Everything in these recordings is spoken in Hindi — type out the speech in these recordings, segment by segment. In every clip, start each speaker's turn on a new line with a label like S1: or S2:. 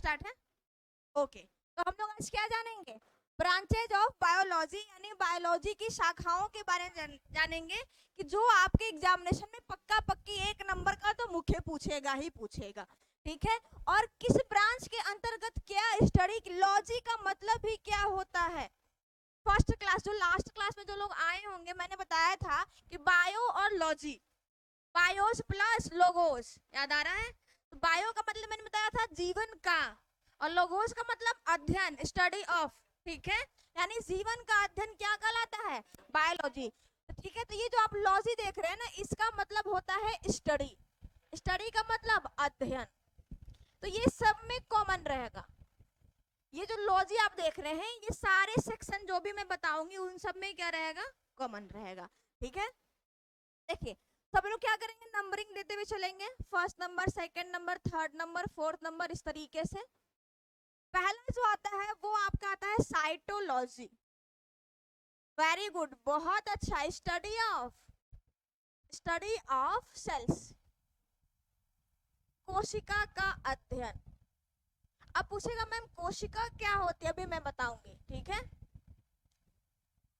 S1: स्टार्ट है? ओके, तो हम लोग आज क्या जानेंगे? ब्रांचेज ऑफ बायोलॉजी, यानी बायोलॉजी की शाखाओं के बारे में जानेंगे कि जो आपके एग्जामिनेशन में पक्का पक्की 1 नंबर का तो मुख्य पूछेगा ही पूछेगा, ठीक है। और किस ब्रांच के अंतर्गत क्या स्टडी, लॉजी का मतलब ही क्या होता है। फर्स्ट क्लास, जो लास्ट क्लास में जो लोग आए होंगे, मैंने बताया था कि बायो और लॉजी, बायोस प्लस लोगोस, याद आ रहा है? तो बायो का मतलब मैंने बताया था जीवन का, और लोगोस का मतलब अध्ययन, स्टडी ऑफ, ठीक है। यानी जीवन का अध्ययन क्या कहलाता है? बायोलॉजी, ठीक है। तो ये जो आप लॉजी देख रहे हैं ना, इसका मतलब होता है स्टडी, स्टडी का मतलब अध्ययन। तो ये सब में कॉमन रहेगा। ये जो लॉजी आप देख रहे हैं, ये सारे सेक्शन जो भी मैं बताऊंगी उन सब में क्या रहेगा? कॉमन रहेगा, ठीक है। देखिए सब लोग क्या करेंगे, नंबरिंग देते हुए चलेंगे, first number, second number, third number, fourth number, इस तरीके से। पहला जो आता है वो आपका आता है साइटोलॉजी। वेरी गुड, बहुत अच्छा। स्टडी ऑफ सेल्स, कोशिका का अध्ययन। अब पूछेगा मैम कोशिका क्या होती है, अभी मैं बताऊंगी, ठीक है।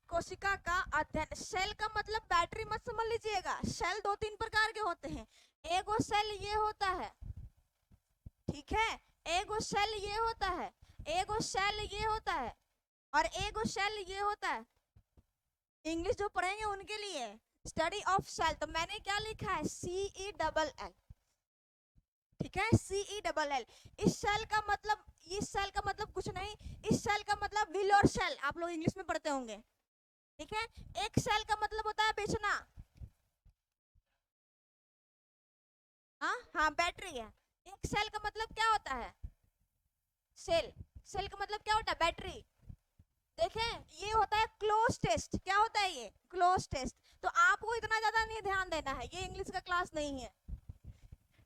S1: कोशिका का अध्ययन, सेल का मतलब बैटरी मत समझ लीजिएगा। सेल 2-3 प्रकार के होते हैं। एगो सेल ये होता है, ठीक है, एगो सेल ये होता है, एगो सेल ये होता है, और एगो सेल ये होता है। इंग्लिश जो पढ़ेंगे उनके लिए स्टडी ऑफ सेल, तो मैंने क्या लिखा है? CELL, ठीक है, CELL। इस सेल का मतलब, इस सेल का मतलब कुछ नहीं, इस सेल का मतलब व्हील और सेल, आप लोग इंग्लिश में पढ़ते होंगे, ठीक है। एक सेल का मतलब होता है बेचना, हाँ हाँ, बैटरी है। एक सेल का मतलब क्या होता है? सेल, सेल का मतलब क्या होता है? बैटरी। देखें ये होता है क्लोज टेस्ट, क्या होता है ये? Cloze test. तो आपको इतना ज्यादा नहीं ध्यान देना है, ये इंग्लिश का क्लास नहीं है,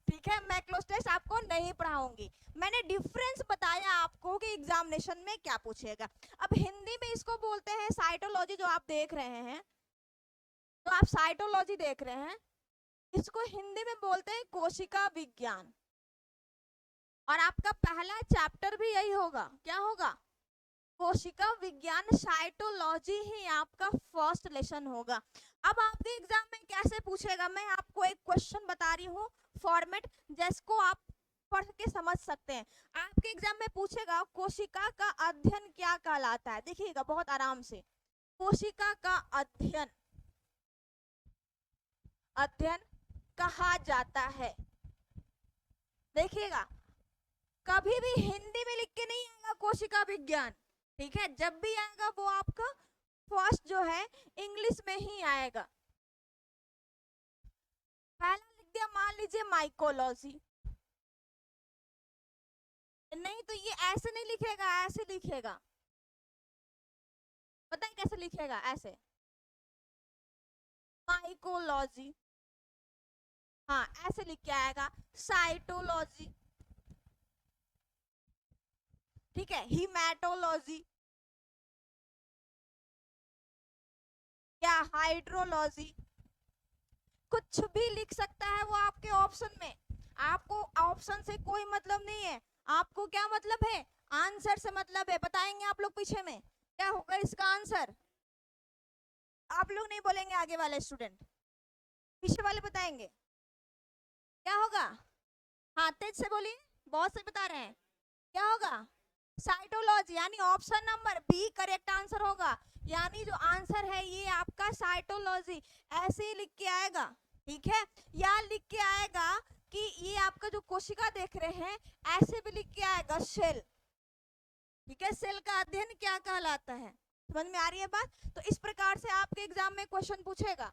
S1: ठीक है। मैं क्लोज टेस्ट आपको नहीं पढ़ाऊंगी, मैंने डिफरेंस बताया आपको कि एग्जामिनेशन में क्या पूछेगा। अब हिंदी में इसको बोलते हैं साइटोलॉजी, जो आप देख रहे हैं, तो आप साइटोलॉजी देख रहे हैं, इसको हिंदी में बोलते हैं कोशिका विज्ञान। और आपका पहला चैप्टर भी यही होगा, क्या होगा? कोशिका विज्ञान, साइटोलॉजी ही आपका फर्स्ट लेसन होगा। अब आपके एग्जाम में कैसे पूछेगा, मैं आपको एक क्वेश्चन बता रही हूँ, फॉर्मेट जिसको आप पढ़ के समझ सकते हैं। आपके एग्जाम में पूछेगा कोशिका का अध्ययन क्या कहलाता है, देखिएगा बहुत आराम से। कोशिका का अध्ययन, अध्ययन कहा जाता है, देखिएगा कभी भी हिंदी में लिख के नहीं आएगा कोशिका विज्ञान, ठीक है। जब भी आएगा वो आपका फर्स्ट जो है इंग्लिश में ही आएगा। पहला लिख दिया, मान लीजिए माइकोलॉजी, नहीं तो ये ऐसे नहीं लिखेगा, ऐसे लिखेगा, पता है कैसे लिखेगा? ऐसे, माइकोलॉजी, हाँ ऐसे लिख के आएगा। साइटोलॉजी, ठीक है, हिमेटोलॉजी, या हाइड्रोलॉजी, कुछ भी लिख सकता है वो आपके ऑप्शन में। आपको ऑप्शन से कोई मतलब नहीं है, आपको क्या मतलब है? आंसर से मतलब है। बताएंगे आप लोग पीछे में क्या होगा इसका आंसर, आप लोग नहीं बोलेंगे, आगे वाले स्टूडेंट, पीछे वाले बताएंगे क्या होगा। हाँ तेज से बोलिए, बहुत से बता रहे हैं, क्या होगा? साइटोलॉजी, यानी option number B correct answer होगा। यानी जो आंसर है ये आपका साइटोलॉजी, ऐसे ही लिख के आएगा, ठीक है। या लिख के आएगा कि ये आपका जो कोशिका देख रहे हैं, ऐसे भी लिख के आएगा सेल, ठीक है। सेल का अध्ययन क्या कहलाता है, समझ में आ रही है बात? तो इस प्रकार से आपके एग्जाम में क्वेश्चन पूछेगा।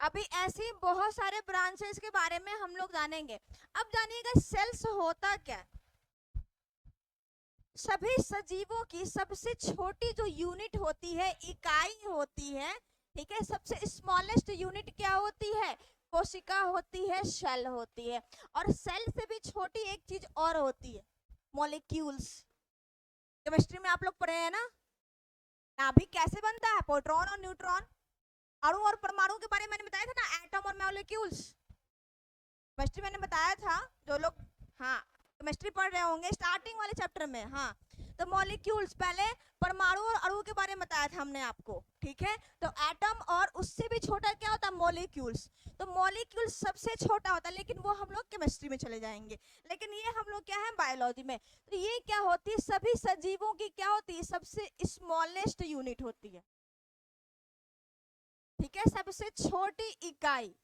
S1: अभी ऐसे ही बहुत सारे ब्रांचेस के बारे में हम लोग जानेंगे। अब जानिएगा सेल्स होता क्या। सभी सजीवों की सबसे छोटी जो यूनिट होती है, इकाई होती है, ठीक है, सबसे स्मॉलेस्ट यूनिट क्या होती है? कोशिका होती है, सेल होती है। और सेल से भी छोटी एक चीज और होती है, मॉलिक्यूल्स। केमिस्ट्री में आप लोग पढ़े हैं ना, नाभिक कैसे बनता है? प्रोटॉन और न्यूट्रॉन। अणु और परमाणु के बारे में मैंने बताया था ना, एटम और मॉलिक्यूल्स। केमिस्ट्री मैंने बताया था, जो लोग हाँ केमिस्ट्री पढ़ रहे होंगे स्टार्टिंग वाले चैप्टर में, हाँ तो मॉलिक्यूल्स, पहले परमाणु और अणु के बारे में बताया था हमने आपको, ठीक है। तो एटम और उससे भी छोटा क्या होता है, मॉलिक्यूल्स। तो मॉलिक्यूल्स सबसे छोटा होता है, लेकिन वो हम लोग केमिस्ट्री में चले जाएंगे, लेकिन ये हम लोग क्या है बायोलॉजी में। तो ये क्या होती है, सभी सजीवों की क्या होती है, सबसे स्मॉलेस्ट यूनिट होती है, ठीक है, सबसे छोटी इकाई।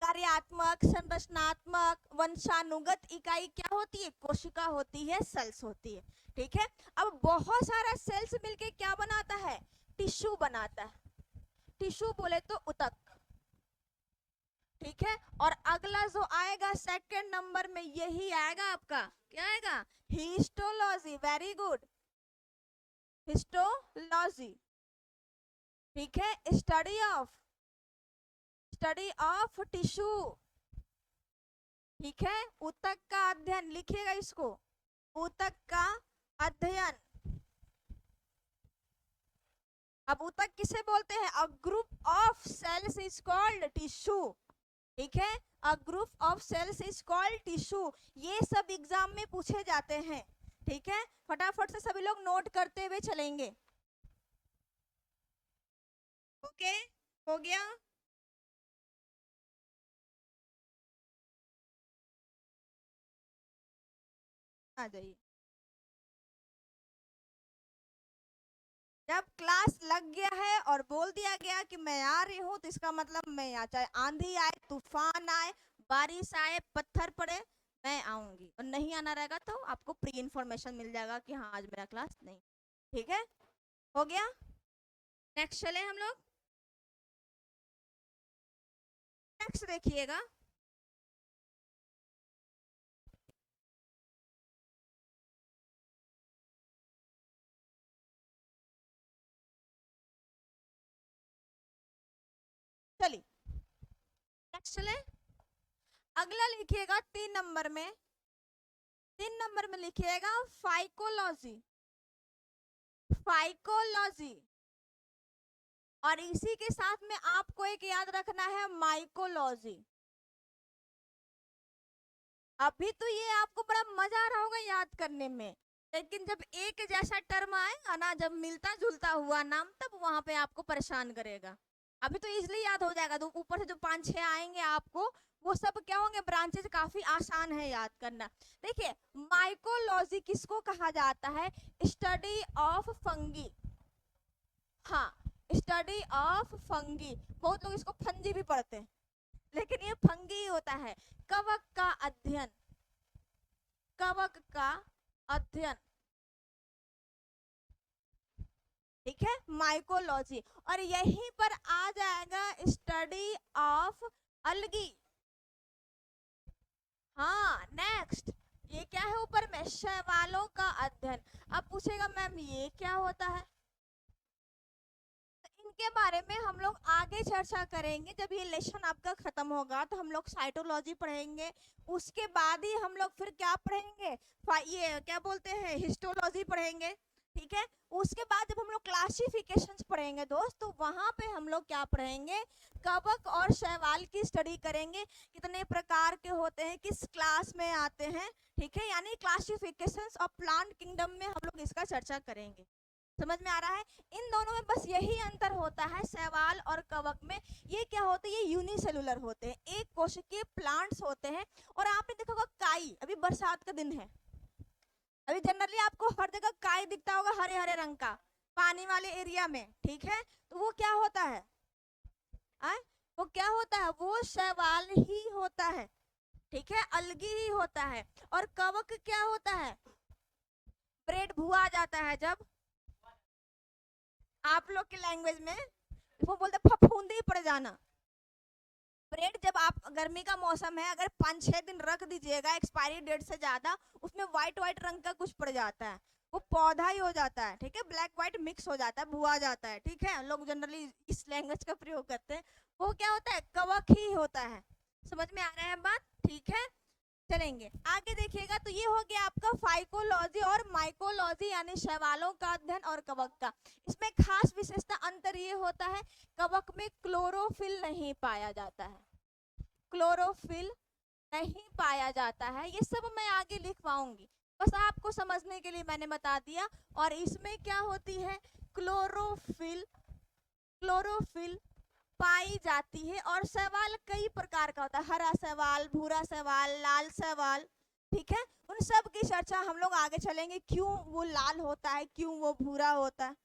S1: कार्यात्मक, संरचनात्मक, वंशानुगत इकाई क्या होती है, कोशिका होती है, सेल्स होती है, ठीक है। अब बहुत सारा सेल्स मिलके क्या बनाता है, टिश्यू बनाता है। टिश्यू बोले तो ऊतक, ठीक है। और अगला जो आएगा सेकंड नंबर में, यही आएगा आपका, क्या आएगा, हिस्टोलॉजी। वेरी गुड, हिस्टोलॉजी, ठीक है। स्टडी ऑफ टिश्यू, ठीक है। ऊतक का अध्ययन, लिखिएगा इसको, ऊतक का अध्ययन। अब ऊतक किसे बोलते हैं, a group of cells is called tissue, ठीक है। A group of cells is called tissue. ये सब एग्जाम में पूछे जाते हैं, ठीक है। फटाफट से सभी लोग नोट करते हुए चलेंगे। ओके, हो गया। आ जाइए। जब क्लास लग गया है और बोल दिया गया कि मैं आ रही हूँ, तो इसका मतलब मैं आ, चाहे आंधी आए, तूफान आए, बारिश आए, पत्थर पड़े, मैं आऊंगी। और नहीं आना रहेगा तो आपको प्री इन्फॉर्मेशन मिल जाएगा कि हाँ आज मेरा क्लास नहीं, ठीक है। हो गया, नेक्स्ट चले हम लोग। नेक्स्ट देखिएगा, चलिए नेक्स्ट चले। अगला लिखिएगा 3 नंबर में, 3 नंबर में लिखिएगा फाइकोलॉजी, फाइकोलॉजी। और इसी के साथ में आपको एक याद रखना है, माइकोलॉजी। अभी तो ये आपको बड़ा मजा आ रहा होगा याद करने में, लेकिन जब एक जैसा टर्म आएगा ना, जब मिलता जुलता हुआ नाम, तब वहां पे आपको परेशान करेगा। अभी तो इजली याद हो जाएगा, तो ऊपर से जो 5-6 आएंगे आपको, वो सब क्या होंगे, ब्रांचेस काफी आसान है याद करना। देखिए, माइकोलॉजी किसको कहा जाता है, स्टडी ऑफ फंगी। हाँ, स्टडी ऑफ फंगी। बहुत लोग इसको फंजी भी पढ़ते हैं, लेकिन ये फंगी ही होता है। कवक का अध्ययन, कवक का अध्ययन, ठीक है, माइकोलॉजी। और यहीं पर आ जाएगा स्टडी ऑफ अलगी। हाँ नेक्स्ट, ये क्या है ऊपर में, शैवालों का अध्ययन। अब पूछेगा मैम ये क्या होता है, इनके बारे में हम लोग आगे चर्चा करेंगे। जब ये लेसन आपका खत्म होगा तो हम लोग साइटोलॉजी पढ़ेंगे, उसके बाद ही हम लोग फिर क्या पढ़ेंगे, ये क्या बोलते हैं, हिस्टोलॉजी पढ़ेंगे, ठीक है। उसके बाद जब हम लोग क्लासिफिकेशंस पढ़ेंगे दोस्त, तो वहां पे हम लोग क्या पढ़ेंगे, कवक और शैवाल की स्टडी करेंगे, कितने प्रकार के होते हैं, किस क्लास में आते हैं, ठीक है। यानी क्लासिफिकेशंस ऑफ प्लांट किंगडम में हम लोग इसका चर्चा करेंगे। समझ में आ रहा है, इन दोनों में बस यही अंतर होता है शैवाल और कवक में। ये क्या होते हैं, ये यूनिसेलुलर होते हैं, एक कोशिकीय प्लांट्स होते हैं। और आपने देखा होगा काई, अभी बरसात का दिन है, अभी जनरली आपको हर जगह काई दिखता होगा, हरे हरे रंग का, पानी वाले एरिया में, ठीक है। तो वो क्या होता है, आए? वो क्या होता है, वो शैवाल ही होता है, ठीक है, अलगी ही होता है। और कवक क्या होता है, ब्रेड भुआ जाता है जब, आप लोग की लैंग्वेज में वो बोलते फफूंदी पड़ जाना। ब्रेड जब आप, गर्मी का मौसम है, अगर 5-6 दिन रख दीजिएगा एक्सपायरी डेट से ज्यादा, उसमें व्हाइट व्हाइट रंग का कुछ पड़ जाता है, वो पौधा ही हो जाता है, ठीक है, ब्लैक व्हाइट मिक्स हो जाता है, भुआ जाता है, ठीक है। लोग जनरली इस लैंग्वेज का प्रयोग करते हैं। वो क्या होता है, कवक ही होता है। समझ में आ रहा है बात, ठीक है। चलेंगे आगे, देखिएगा। तो ये हो गया आपका फाइकोलॉजी और माइकोलॉजी, यानी शैवालों का अध्ययन और कवक का। इसमें खास विशेषता अंतर ये होता है, कवक में क्लोरोफिल नहीं पाया जाता है, क्लोरोफिल नहीं पाया जाता है। ये सब मैं आगे लिखवाऊंगी, बस आपको समझने के लिए मैंने बता दिया। और इसमें क्या होती है, क्लोरोफिल, क्लोरोफिल पाई जाती है। और शैवाल कई प्रकार का होता है, हरा शैवाल, भूरा शैवाल, लाल शैवाल, ठीक है। उन सब की चर्चा हम लोग आगे चलेंगे, क्यों वो लाल होता है, क्यों वो भूरा होता है,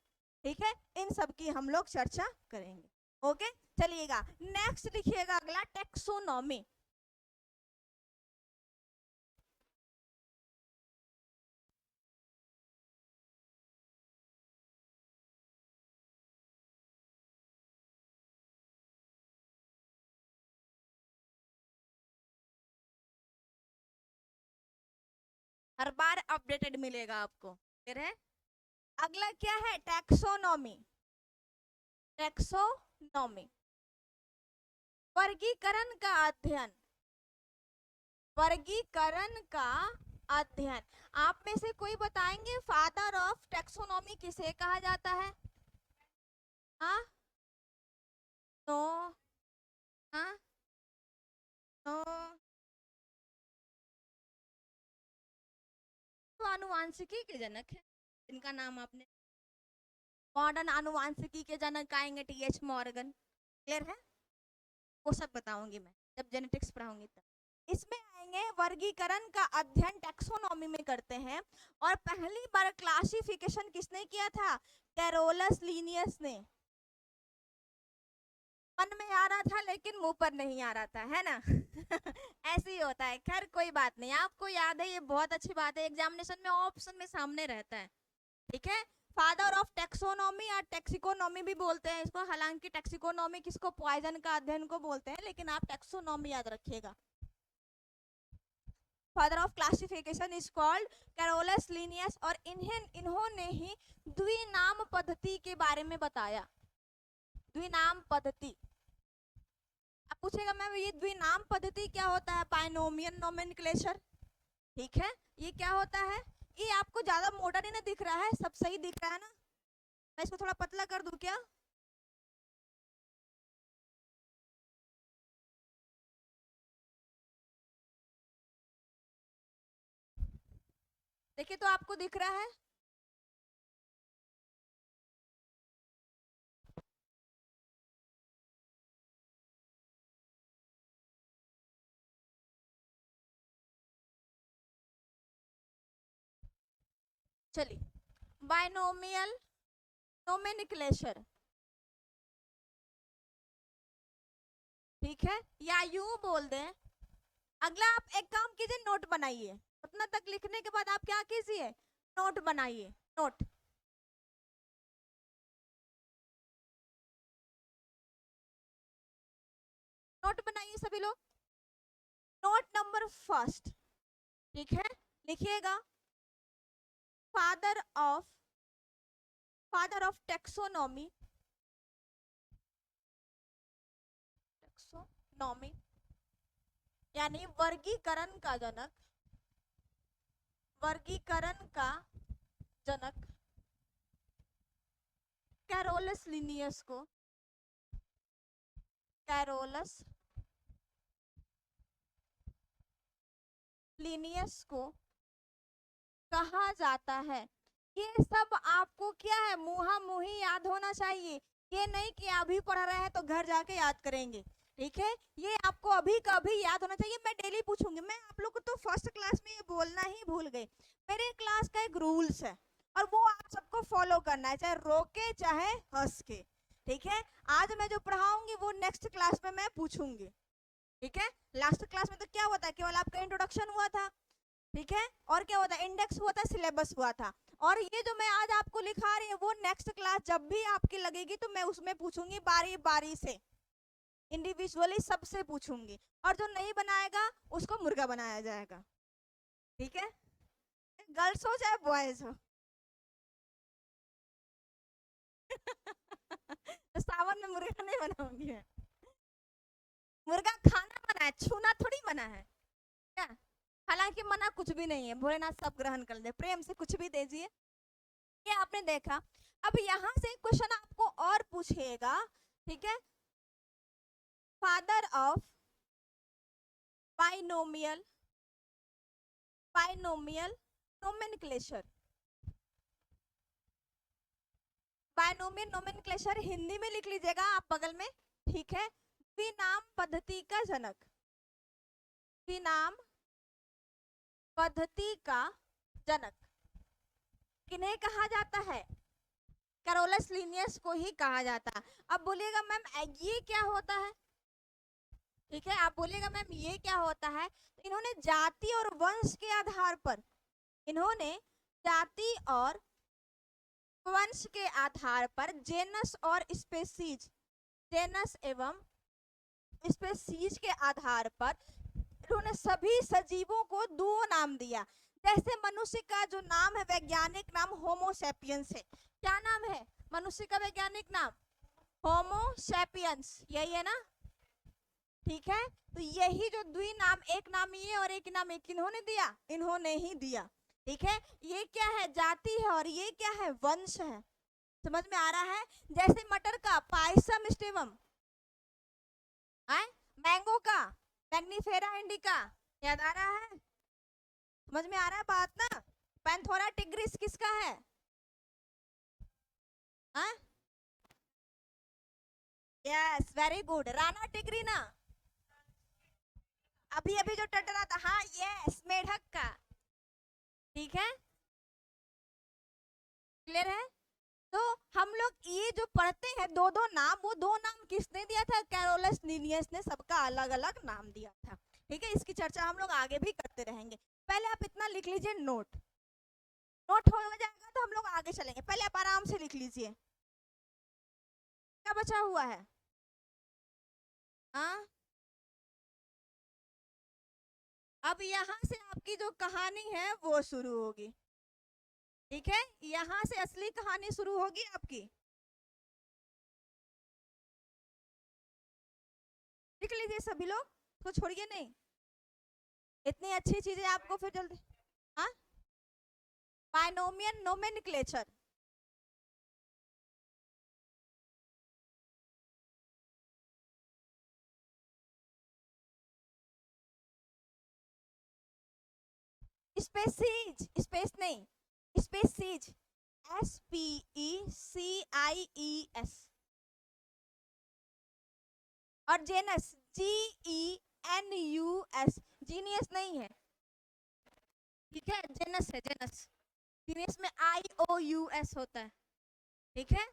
S1: ठीक है। इन सब की हम लोग चर्चा करेंगे। ओके, चलिएगा नेक्स्ट लिखिएगा, अगला टेक्सोनॉमी। हर बार अपडेटेड मिलेगा आपको, फिर है। अगला क्या है, टैक्सोनॉमी। टैक्सोनॉमी वर्गीकरण का अध्ययन, वर्गीकरण का अध्ययन। आप में से कोई बताएंगे फादर ऑफ टैक्सोनॉमी किसे कहा जाता है? हाँ, नो, हाँ, नो। तो आनुवांशिकी के जनक है, इनका नाम आपने, मॉडर्न आनुवांशिकी के जनक आएंगे टीएच मॉर्गन, क्लियर है। वो सब बताऊंगी मैं जब जेनेटिक्स पढ़ाऊंगी तब। इसमें आएंगे वर्गीकरण का अध्ययन टैक्सोनॉमी में करते हैं। और पहली बार क्लासिफिकेशन किसने किया था? कैरोलस लिनियस ने। मन में आ रहा था लेकिन मुंह पर नहीं आ रहा था, है ना। ऐसे ही होता है, खैर कोई बात नहीं, आपको याद है, ये बहुत अच्छी बात है, एग्जामिनेशन में ऑप्शन में सामने रहता है, ठीक है। फादर ऑफ टैक्सोनॉमी या टैक्सिकोनॉमी भी बोलते हैं इसको, हालांकि टैक्सिकोनॉमी किसको, पॉइजन का अध्ययन को बोलते हैं, लेकिन आप टैक्सोनॉमी याद रखिएगा। Father of classification is called Carolus Linnaeus. और इन्होंने ही द्विनाम पद्धति के बारे में बताया। द्विनाम पद्धति, अब पूछेगा मैम ये द्विनाम पद्धति क्या होता है? बाइनोमियल नोमेनक्लेचर, ठीक है। ये क्या होता है? ये आपको ज्यादा मोटा नहीं ना दिख रहा है, सब सही दिख रहा है ना? मैं इसको थोड़ा पतला कर दूं क्या? देखिए तो आपको दिख रहा है। चलिए, बाइनोमियल नोमेनक्लेचर, ठीक है, या यूं बोल दें। अगला आप एक काम कीजिए, नोट बनाइए। उतना तक लिखने के बाद आप क्या कीजिए, नोट बनाइए, नोट। नोट बनाइए सभी लोग। नोट नंबर फर्स्ट, ठीक है, लिखिएगा। Father of, father of taxonomy, taxonomy यानी वर्गीकरण का जनक, वर्गीकरण का जनक कैरोलस लिनियस को, कैरोलस लिनियस को कहा जाता है। ये सब आपको क्या है, मुहा मुही याद होना चाहिए। ये नहीं कि अभी पढ़ रहे हैं तो घर जाके याद करेंगे, ठीक है। ये आपको अभी का अभी याद होना चाहिए। मैं डेली पूछूंगी, मैं आप लोग को तो फर्स्ट क्लास में ये बोलना ही भूल गई। मेरे क्लास का एक रूल्स है और वो आप सबको फॉलो करना है, चाहे रोके चाहे हंस के, ठीक है। आज मैं जो पढ़ाऊंगी वो नेक्स्ट क्लास में मैं पूछूंगी, ठीक है। लास्ट क्लास में तो क्या हुआ था, केवल आपका इंट्रोडक्शन हुआ था, ठीक है। और क्या होता है, इंडेक्स हुआ था, सिलेबस हुआ था। और ये जो मैं आज आपको लिखा रही हूँ वो नेक्स्ट क्लास जब भी आपकी लगेगी तो मैं उसमें पूछूंगी, बारी बारी से इंडिविजुअली सबसे पूछूंगी। और जो नहीं बनाएगा उसको मुर्गा बनाया जाएगा, ठीक है। गर्ल्स हो चाहे बॉयज हो। तो सावन में मुर्गा नहीं बनाऊंगी मैं। मुर्गा खाना बना है, छूना थोड़ी बना है क्या। हालांकि मना कुछ भी नहीं है, भोलेनाथ सब ग्रहण कर ले, प्रेम से कुछ भी दीजिए। ये आपने देखा। अब यहाँ से क्वेश्चन आपको और पूछेगा, ठीक है। Father of binomial, binomial nomenclature. Binomial nomenclature Hindi में लिख लीजिएगा आप बगल में, ठीक है। द्विनाम पद्धति का जनक, द्विनाम पद्धति का जनक किन्हें कहा जाता है? कैरोलस लिनियस को ही कहा जाता है। अब बोलिएगा मैम ये क्या होता है, ठीक है, आप बोलिएगा मैम ये क्या होता है। तो इन्होंने जाति और वंश के आधार पर, इन्होंने जाति और वंश के आधार पर जेनस और स्पेसीज, जेनस एवं स्पेसीज के आधार पर इन्होंने सभी सजीवों को दो नाम दिया। जैसे मनुष्य का जो नाम है वैज्ञानिक नाम होमो सैपियंस है। क्या नाम है मनुष्य का वैज्ञानिक नाम? होमो सैपियंस, यही है ना, ठीक है। तो यही जो द्वि नाम, एक नाम ये और एक नाम एक किन्होंने दिया? इन्होंने ही दिया, ठीक है। ये क्या है? जाति है और ये क्या है? वंश है। समझ में आ रहा है? जैसे मटर का पायसम स्टेवम, मैंगो का मैग्नीफेरा इंडिका, याद आ रहा है? समझ में आ रहा है बात ना? पैंथोरा टिग्रिस किसका है? यस, वेरी गुड, राणा टिग्री ना, अभी अभी जो टटरा था, हाँ यस, मेढक का, ठीक है, क्लियर है। तो हम लोग ये जो पढ़ते हैं दो दो नाम, वो दो नाम किसने दिया था? कैरोलस लिनियस ने सबका अलग अलग नाम दिया था, ठीक है। इसकी चर्चा हम लोग आगे भी करते रहेंगे। पहले आप इतना लिख लीजिए, नोट, नोट हो जाएगा तो हम लोग आगे चलेंगे। पहले आप आराम से लिख लीजिए, क्या बचा हुआ है? हाँ, अब यहाँ से आपकी जो कहानी है वो शुरू होगी, ठीक है। यहाँ से असली कहानी शुरू होगी आपकी। लिख लीजिए सभी लोग, तो छोड़िए नहीं, इतनी अच्छी चीजें आपको फिर जल्दी। हाँ, बाइनोमियल नोमेनक्लेचर, स्पेसीज, स्पेस नहीं, स्पेसीज, SPECIES, और जेनस GENUS, जीनियस नहीं है, ठीक है, जेनस है, जेनस, जीनियस में IOUS होता है, ठीक है।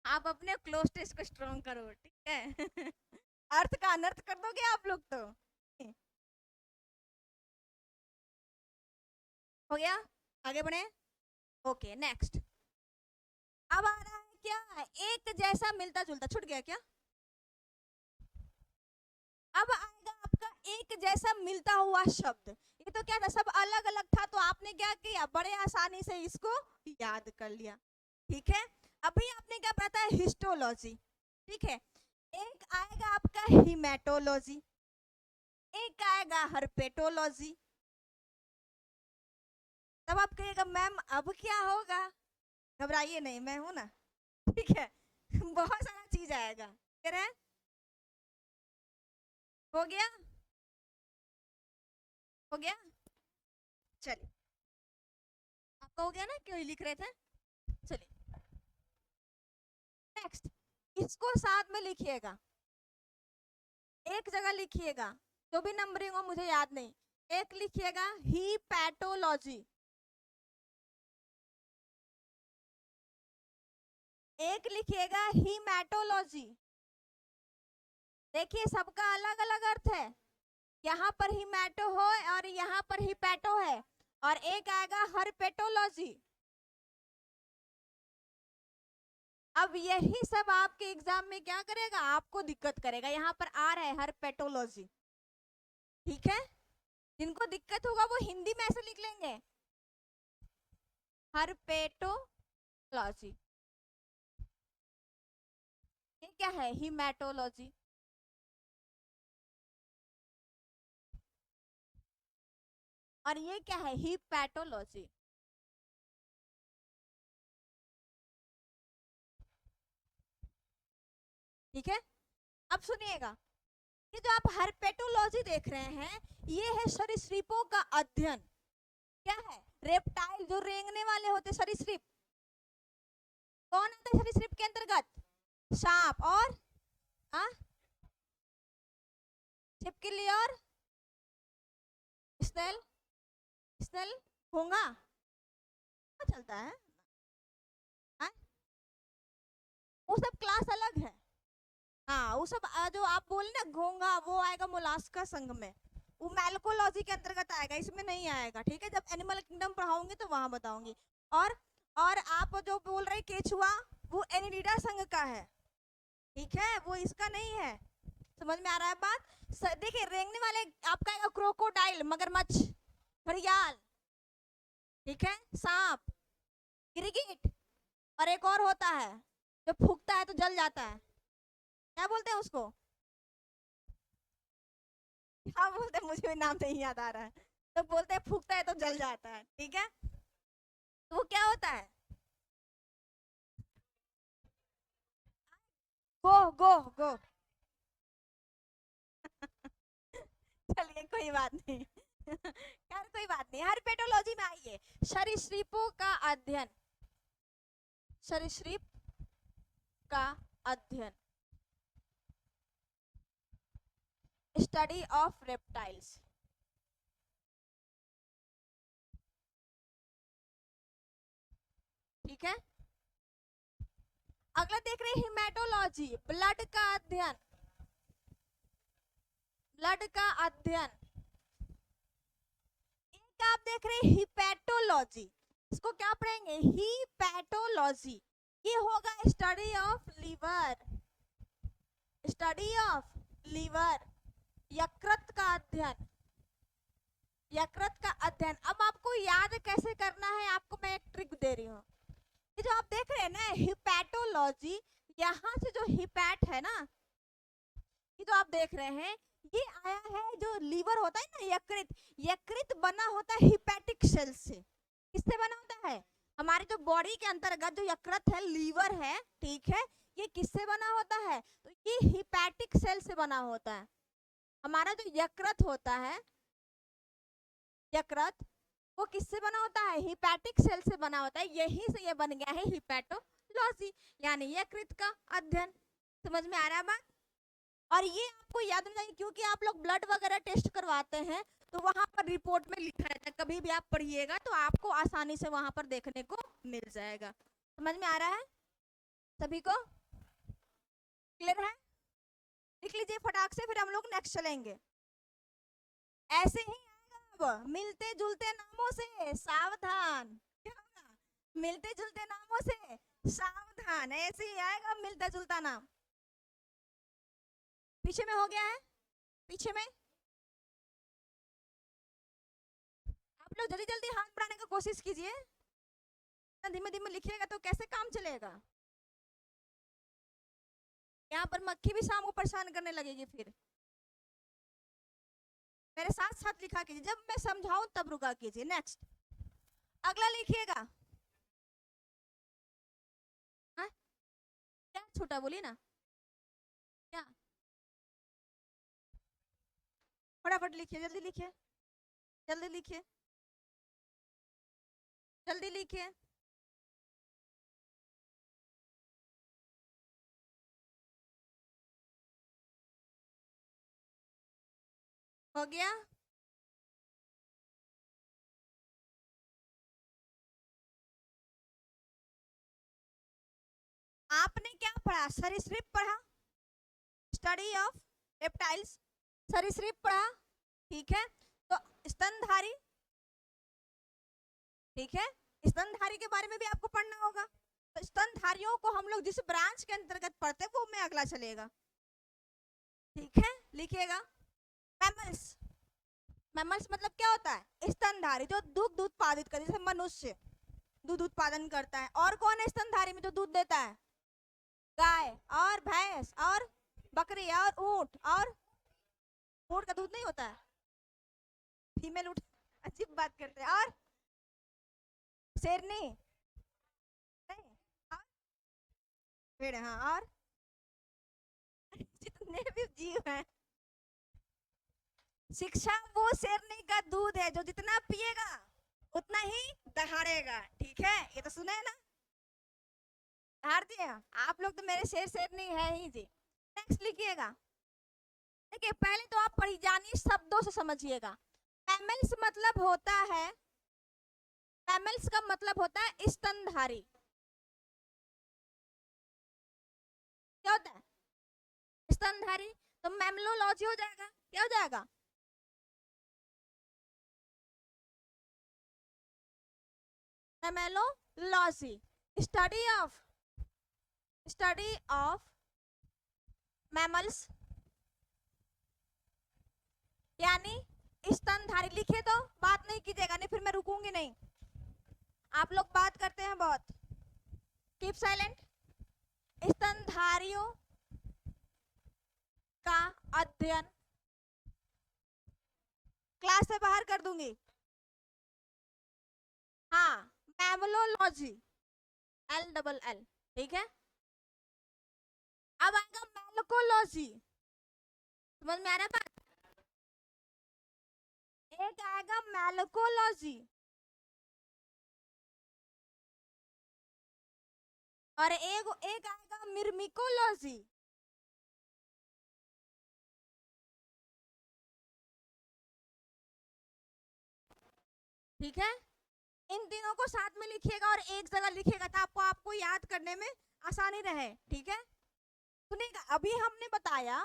S1: आप अपने क्लोज टेस्ट को स्ट्रॉन्ग करो, ठीक है। अर्थ का अनर्थ कर दोगे आप लोग तो। हो गया, आगे बढ़े, ओके नेक्स्ट। अब आ रहा है क्या? एक जैसा मिलता जुलता, छूट गया क्या? अब आएगा आपका एक जैसा मिलता हुआ शब्द। ये तो क्या था, सब अलग अलग था, तो आपने क्या किया? बड़े आसानी से इसको याद कर लिया, ठीक है। अभी आपने क्या पढ़ा था? हिस्टोलॉजी, ठीक है। एक आएगा आपका हिमेटोलॉजी, एक आएगा हर्पेटोलॉजी। तब आप कहिएगा मैम अब क्या होगा? घबराइए नहीं, मैं हूं ना, ठीक है। बहुत सारा चीज आएगा, ठीक है। हो गया, हो गया, चलिए, आपका हो गया ना, क्यों लिख रहे थे? चलिए नेक्स्ट, इसको साथ में लिखिएगा, एक जगह लिखिएगा, जो भी नंबरिंग हो मुझे याद नहीं। एक लिखिएगा हीपैटोलॉजी, एक लिखिएगा हीमेटोलॉजी। देखिए सबका अलग अलग अर्थ है, यहाँ पर हीमेटो हो और यहाँ पर हीपैटो है, और एक आएगा हर्पेटोलॉजी। अब यही सब आपके एग्जाम में क्या करेगा? आपको दिक्कत करेगा। यहाँ पर आ रहा है हर्पेटोलॉजी, ठीक है। जिनको दिक्कत होगा वो हिंदी में ऐसे लिख लेंगे, हर्पेटोलॉजी। ये क्या है? हीमेटोलॉजी, और ये क्या है? हीपैटोलॉजी, ठीक है। अब सुनिएगा, ये जो आप हर्पेटोलॉजी देख रहे हैं, ये है सरीसृपों का अध्ययन। क्या है? रेप्टाइल, जो रेंगने वाले होते सरीसृप। कौन आता है सरीसृप के अंतर्गत? सांप और छिपकली और स्नेल। स्नेल घोंघा चलता है, वो सब क्लास अलग है। हाँ, वो सब जो आप बोले ना घोंघा, वो आएगा मोलास्का संघ में, वो मैल्कोलॉजी के अंतर्गत आएगा, इसमें नहीं आएगा। ठीक है, जब एनिमल किंगडम पढ़ाऊंगी तो वहां बताऊंगी। और आप जो बोल रहे केचुआ, वो एनिलिडा संघ का है। ठीक है, वो इसका नहीं है। समझ में आ रहा है बात? देखिए, रेंगने वाले आपका आएगा क्रोकोडाइल, मगरमच्छ, घड़ियाल, ठीक है, सांप, गिरगिट, और एक और होता है जो फूकता है तो जल जाता है, क्या बोलते हैं उसको? क्या बोलते हैं, मुझे भी नाम नहीं याद आ रहा है। तो बोलते हैं फूकता है तो जल जाता है। ठीक है, तो वो क्या होता है? गो गो गो। चलिए कोई बात नहीं। यार कोई बात नहीं, हर पेटोलॉजी में आइए। सरीसृपों का अध्ययन, सरीसृप का अध्ययन, स्टडी ऑफ रेप्टाइल्स। ठीक है, अगला देख रहे हैं हिमेटोलॉजी, ब्लड का अध्ययन, ब्लड का अध्ययन। एक आप देख रहे हैं हिपैटोलॉजी, इसको क्या पढ़ेंगे? हिपैटोलॉजी। ये होगा study of liver, study of liver, यकृत का अध्ययन, यकृत का अध्ययन। अब आपको याद कैसे करना है, आपको मैं एक ट्रिक दे रही हूँ। ये जो आप देख रहे हैं ना हिपैटोलॉजी, यहाँ से जो हिपैट है ना, ये जो आप देख रहे हैं, ये आया है, जो लीवर होता है ना, यकृत, यकृत बना होता है हिपैटिक सेल से। किससे बना होता है? हमारे जो बॉडी के अंतर्गत जो यकृत है, लीवर है, ठीक है, ये किससे बना होता है? तो ये हिपैटिक सेल से बना होता है। हमारा जो यकृत होता है, यकृत, वो किससे बना होता है? हिपैटिक सेल से बना होता है। यहीं से ये बन गया है हिपैटोलॉजी, यानी यकृत का अध्ययन। समझ में आ रहा है बात? और ये आपको याद नहीं चाहिए, क्योंकि आप लोग ब्लड वगैरह टेस्ट करवाते हैं तो वहां पर रिपोर्ट में लिखा रहता है, कभी भी आप पढ़िएगा तो आपको आसानी से वहां पर देखने को मिल जाएगा। समझ में आ रहा है सभी को? क्लियर है? लिख लीजिए फटाक से, फिर हम लोग नेक्स्ट चलेंगे। ऐसे ही आएगा, अब मिलते जुलते नामों से सावधान। क्या होगा? मिलते जुलते नामों से सावधान, ऐसे ही आएगा मिलता जुलता नाम। पीछे में हो गया है, पीछे में आप लोग जल्दी जल्दी हाथ बढ़ाने का कोशिश कीजिए, धीमे धीमे लिखिएगा तो कैसे काम चलेगा। यहाँ पर मक्खी भी शाम को परेशान करने लगेगी। फिर मेरे साथ साथ लिखा कीजिए, जब मैं समझाऊं तब रुका कीजिए। नेक्स्ट, अगला लिखिएगा। क्या छोटा बोलिए ना, क्या? फटाफट लिखिए, जल्दी लिखिए, जल्दी लिखिए, जल्दी लिखिए। हो गया? आपने क्या पढ़ा? सरीसृप पढ़ा, स्टडी ऑफ रेप्टाइल्स, सरीसृप पढ़ा, ठीक है। तो स्तनधारी, ठीक है, स्तनधारी के बारे में भी आपको पढ़ना होगा। तो स्तनधारियों को हम लोग जिस ब्रांच के अंतर्गत पढ़ते हैं वो में अगला चलेगा। ठीक है, लिखिएगा। मैमल्स, मैमल्स मतलब क्या होता है? स्तनधारी, जो दूध उत्पादित करते, जैसे मनुष्य दूध उत्पादन करता है। और कौन है स्तनधारी में जो दूध देता है? गाय और भैंस और बकरी और ऊंट। और ऊंट का दूध नहीं होता है, फीमेल ऊंट। अजीब बात करते हैं। और शेरनी नहीं, और भेड़, हाँ, और जितने भी जीव हैं शिक्षा वो शेरनी का दूध है जो जितना पिएगा उतना ही दहाड़ेगा। ठीक है, ये तो सुना है ना, दहाड़ दिए आप लोग तो मेरे शेर शेरनी है ही जी। नेक्स्ट लिखिएगा। देखिए पहले तो आप पढ़ी जानिए, शब्दों से समझिएगा। मैमल्स मतलब होता है, मैमल्स का मतलब होता है स्तनधारी। क्या होता है? स्तनधारी। तो मैमलोलॉजी हो जाएगा, क्या हो जाएगा? Mammalogy, study of, study of mammals, यानी स्तनधारी। लिखे तो बात नहीं कीजिएगा, नहीं फिर मैं रुकूंगी नहीं। आप लोग बात करते हैं बहुत, कीप साइलेंट। स्तनधारियों का अध्ययन, क्लास से बाहर कर दूंगी। हाँ, मैमलोलॉजी, एल डबल एल, ठीक है। अब आएगा मैलकोलॉजी, समझ में आ रहा है बात? एक आएगा मैलकोलॉजी और एक आएगा मिर्मिकोलॉजी। ठीक है, इन तीनों को साथ में लिखिएगा और एक जगह लिखिएगा ताकि आपको याद करने में आसानी रहे। ठीक है, सुनिएगा। अभी हमने बताया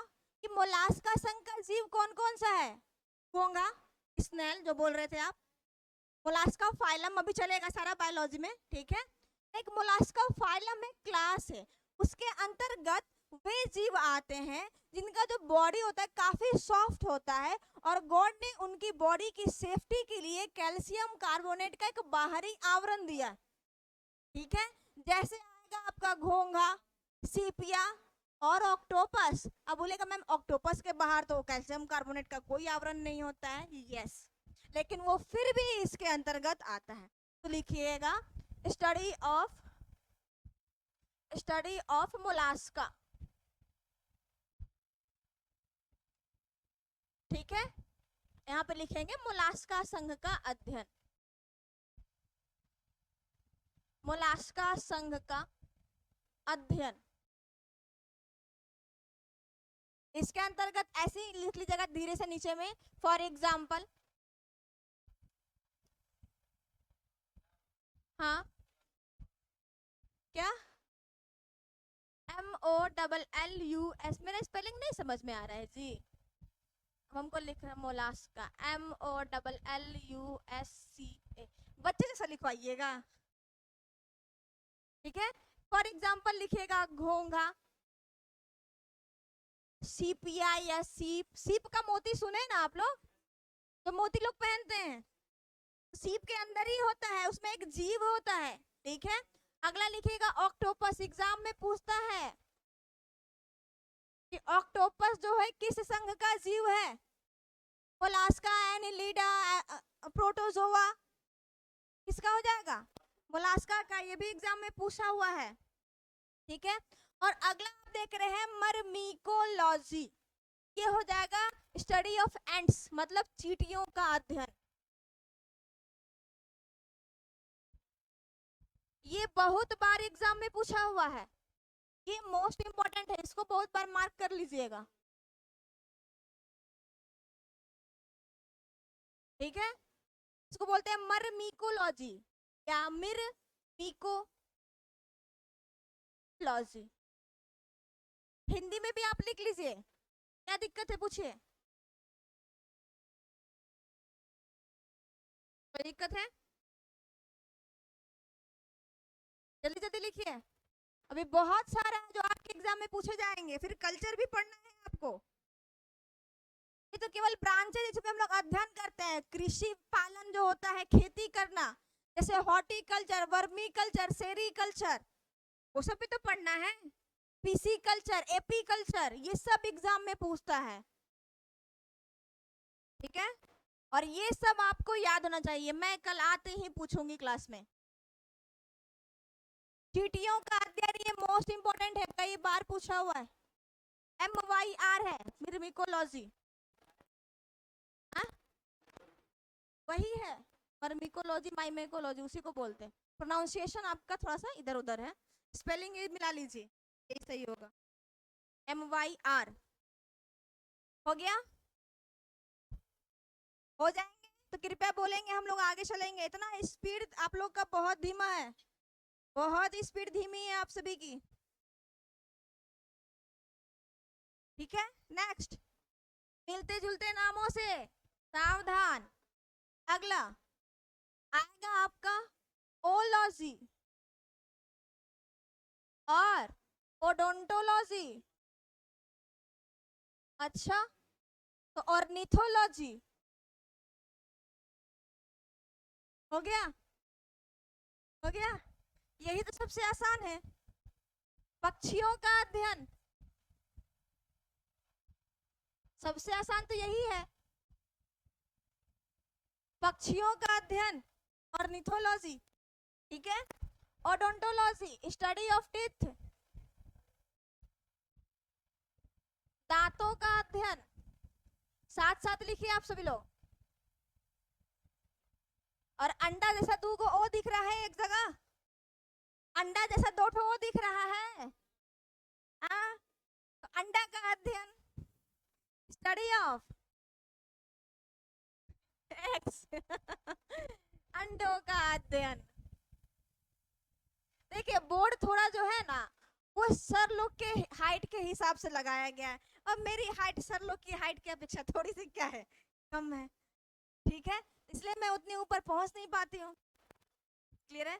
S1: कि मोलास्का संघ का जीव कौन कौन सा है? घोंघा, स्नेल जो बोल रहे थे आप, मोलास्का फाइलम अभी चलेगा सारा बायोलॉजी में। ठीक है, एक मोलास्का फाइलम एक क्लास है, उसके अंतर्गत वे जीव आते हैं जिनका जो बॉडी होता है काफी सॉफ्ट होता है और गॉड ने उनकी बॉडी की सेफ्टी के लिए कैल्शियम कार्बोनेट का एक बाहरी आवरण दिया। ठीक है, जैसे आएगा आपका घोंघा, सीपिया और ऑक्टोपस। अब बोलेगा मैम ऑक्टोपस के बाहर तो कैल्शियम कार्बोनेट का कोई आवरण नहीं होता है। यस, लेकिन वो फिर भी इसके अंतर्गत आता है। तो लिखिएगा study of, study of Mollusca. ठीक है, यहाँ पे लिखेंगे मोलास्का संघ का अध्ययन, मोलास्का संघ का अध्ययन। इसके अंतर्गत ऐसे ही लिख लीजिएगा धीरे से नीचे में, फॉर एग्जाम्पल। हाँ, क्या? MOLLUS, मेरा स्पेलिंग नहीं समझ में आ रहा है जी। हमको लिख रहा है मोलास्का, MOLLUSCA, बच्चे जैसा लिखवाइएगा। ठीक है, फॉर एग्जाम्पल लिखिएगा घोंघा, सीपिया या सीप। सीप का मोती सुने ना आप लोग, तो मोती लोग पहनते हैं, सीप के अंदर ही होता है, उसमें एक जीव होता है। ठीक है, अगला लिखिएगा ऑक्टोपस। एग्जाम में पूछता है कि ऑक्टोपस जो है किस संघ का जीव है? मोलास्का, एनिलिडा, प्रोटोजोआ, किसका हो जाएगा? मोलास्का का। ये भी एग्जाम में पूछा हुआ है। ठीक है, और अगला आप देख रहे हैं मर्मिकोलॉजी, ये हो जाएगा स्टडी ऑफ एंट्स, मतलब चींटियों का अध्ययन। ये बहुत बार एग्जाम में पूछा हुआ है, ये मोस्ट इंपॉर्टेंट है, इसको बहुत बार मार्क कर लीजिएगा। ठीक है, इसको बोलते हैं मर्मिकोलॉजी या मिर्मिकोलॉजी। हिंदी में भी आप लिख लीजिए, क्या दिक्कत है पूछिए, कोई दिक्कत है? जल्दी जल्दी लिखिए, अभी बहुत सारा है जो आपके एग्जाम में पूछे जाएंगे। फिर कल्चर भी पढ़ना है आपको। ये तो केवल ब्रांच है जिसमें हम लोग अध्ययन करते हैं, कृषि पालन जो होता है, खेती करना, जैसे हॉर्टिकल्चर, वर्मी कल्चर, सेरीकल्चर, वो सब भी तो पढ़ना है। पीसी कल्चर, एपी कल्चर, ये सब एग्जाम में पूछता है। ठीक है, और ये सब आपको याद होना चाहिए, मैं कल आते ही पूछूंगी क्लास में। चींटियों का अध्ययन ये मोस्ट इंपोर्टेंट है, कई बार पूछा हुआ है। MYR है, मिर्मिकोलॉजी। वही है, मर्मिकोलॉजी माइमेकोलॉजी उसी को बोलते हैं। प्रोनाउंसिएशन आपका थोड़ा सा इधर उधर है, स्पेलिंग ये मिला लीजिए, यही सही होगा। MYR हो गया, हो जाएंगे तो कृपया बोलेंगे, हम लोग आगे चलेंगे। इतना स्पीड आप लोग का बहुत धीमा है, बहुत स्पीड धीमी है आप सभी की। ठीक है, नेक्स्ट, मिलते जुलते नामों से सावधान। अगला आएगा आपका ओलॉजी और ओडोंटोलॉजी। अच्छा, तो ऑर्निथोलॉजी हो गया, हो गया, यही तो सबसे आसान है, पक्षियों का अध्ययन। सबसे आसान तो यही है, पक्षियों का अध्ययन, ऑर्निथोलॉजी। ठीक है, ओडोंटोलॉजी स्टडी ऑफ टीथ, दांतों का अध्ययन। साथ साथ लिखिए आप सभी लोग। और अंडा जैसा दो को ओ दिख रहा है एक जगह, अंडा जैसा दो ठो ओ दिख रहा है, तो अंडा का अध्ययन, स्टडी ऑफ एग्स अंडों का अध्ययन। देखिए बोर्ड थोड़ा जो है ना, वो सर लोग के हाइट के हिसाब से लगाया गया है, और मेरी हाइट सर लोग की हाइट की अपेक्षा थोड़ी सी क्या है, कम है। ठीक है, इसलिए मैं उतनी ऊपर पहुंच नहीं पाती हूँ। क्लियर है?